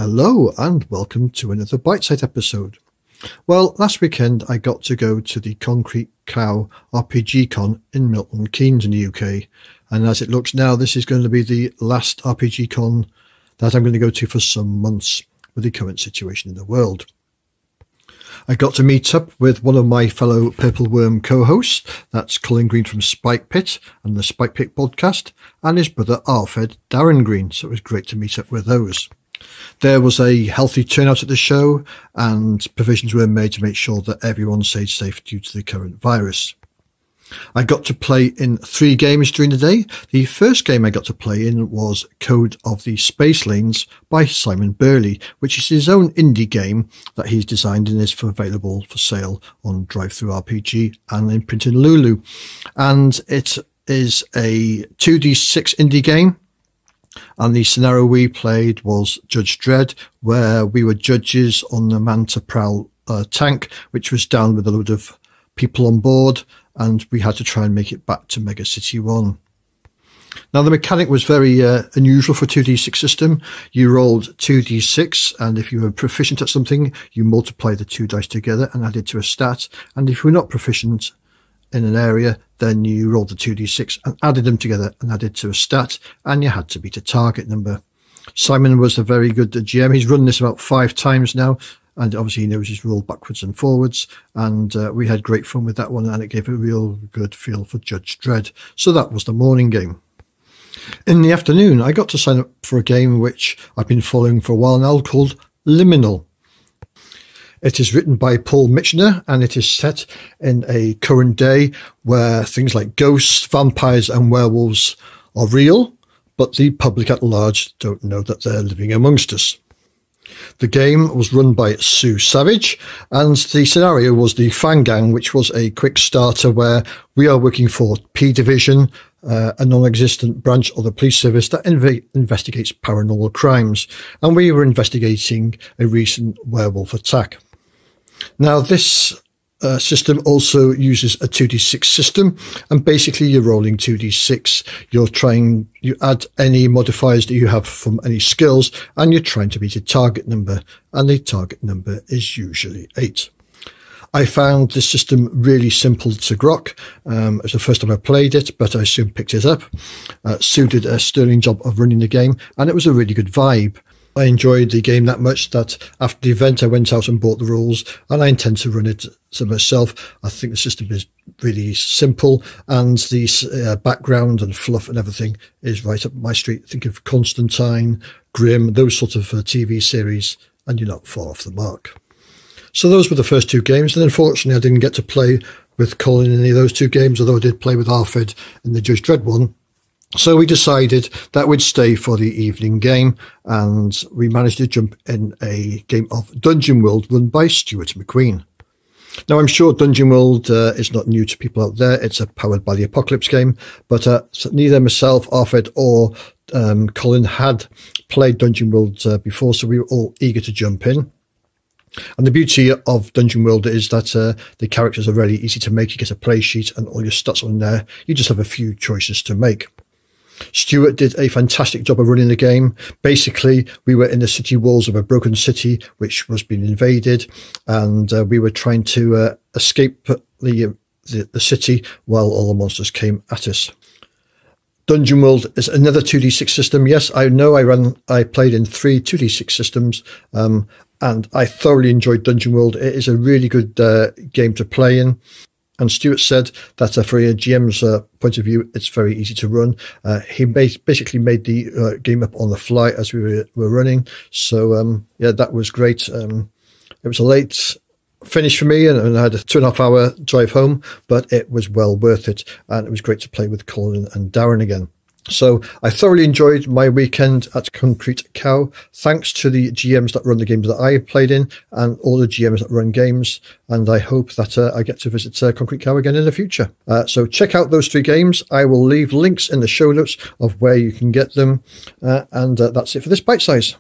Hello and welcome to another Bite-Size episode. Well, last weekend I got to go to the Concrete Cow RPG Con in Milton Keynes in the UK, and as it looks now, this is going to be the last RPG Con that I'm going to go to for some months with the current situation in the world. I got to meet up with one of my fellow Purple Worm co-hosts, that's Colin Green from Spike Pit and the Spike Pit podcast, and his brother Alfred, Darren Green, so it was great to meet up with those. There was a healthy turnout at the show, and provisions were made to make sure that everyone stayed safe due to the current virus. I got to play in 3 games during the day. The first game I got to play in was Code of the Space Lanes by Simon Burley, which is his own indie game that he's designed and is available for sale on Drive-Thru-RPG and in print in Lulu. And it is a 2d6 indie game. And the scenario we played was Judge Dredd, where we were judges on the Manta Prowl tank, which was down with a load of people on board, and we had to try and make it back to Mega City 1. Now, the mechanic was very unusual for a 2d6 system. You rolled 2d6, and if you were proficient at something, you multiply the 2 dice together and add it to a stat. And if you were not proficient in an area, then you rolled the 2d6 and added them together and added to a stat, and you had to beat a target number. Simon was a very good GM. He's run this about 5 times now, and obviously he knows his rule backwards and forwards, and we had great fun with that one, and it gave a real good feel for Judge Dredd. So that was the morning game. In the afternoon, I got to sign up for a game which I've been following for a while now, called Liminal. It is written by Paul Mitchener, and it is set in a current day where things like ghosts, vampires and werewolves are real, but the public at large don't know that they're living amongst us. The game was run by Sue Savage, and the scenario was the Fang Gang, which was a quick starter where we are working for P Division, a non-existent branch of the police service that investigates paranormal crimes, and we were investigating a recent werewolf attack. Now, this system also uses a 2d6 system, and basically you're rolling 2d6. You add any modifiers that you have from any skills, and you're trying to beat a target number, and the target number is usually 8. I found this system really simple to grok. It was the first time I played it, but I soon picked it up. Sue did a sterling job of running the game, and it was a really good vibe. I enjoyed the game that much that after the event I went out and bought the rules, and I intend to run it to myself. I think the system is really simple, and the background and fluff and everything is right up my street. Think of Constantine, Grimm, those sort of TV series, and you're not far off the mark. So those were the first 2 games, and unfortunately I didn't get to play with Colin in any of those 2 games, although I did play with Alfred in the Judge Dredd one. So we decided that we'd stay for the evening game, and we managed to jump in a game of Dungeon World run by Stuart McQueen. Now, I'm sure Dungeon World is not new to people out there. It's a Powered by the Apocalypse game, but neither myself, Alfred, or Colin had played Dungeon World before, so we were all eager to jump in. And the beauty of Dungeon World is that the characters are really easy to make. You get a play sheet and all your stats on there. You just have a few choices to make. Stuart did a fantastic job of running the game. Basically, we were in the city walls of a broken city which was being invaded, and we were trying to escape the city while all the monsters came at us. Dungeon World is another 2d6 system. Yes, I know I played in 3 2d6 systems, and I thoroughly enjoyed Dungeon World. It is a really good game to play in. And Stuart said that for a GM's point of view, it's very easy to run. He basically made the game up on the fly as we were running. So, yeah, that was great. It was a late finish for me, and I had a 2.5 hour drive home, but it was well worth it. And it was great to play with Colin and Darren again. So I thoroughly enjoyed my weekend at Concrete Cow. Thanks to the GMs that run the games that I played in, and all the GMs that run games. And I hope that I get to visit Concrete Cow again in the future. So check out those 3 games. I will leave links in the show notes of where you can get them. And that's it for this Bite Size.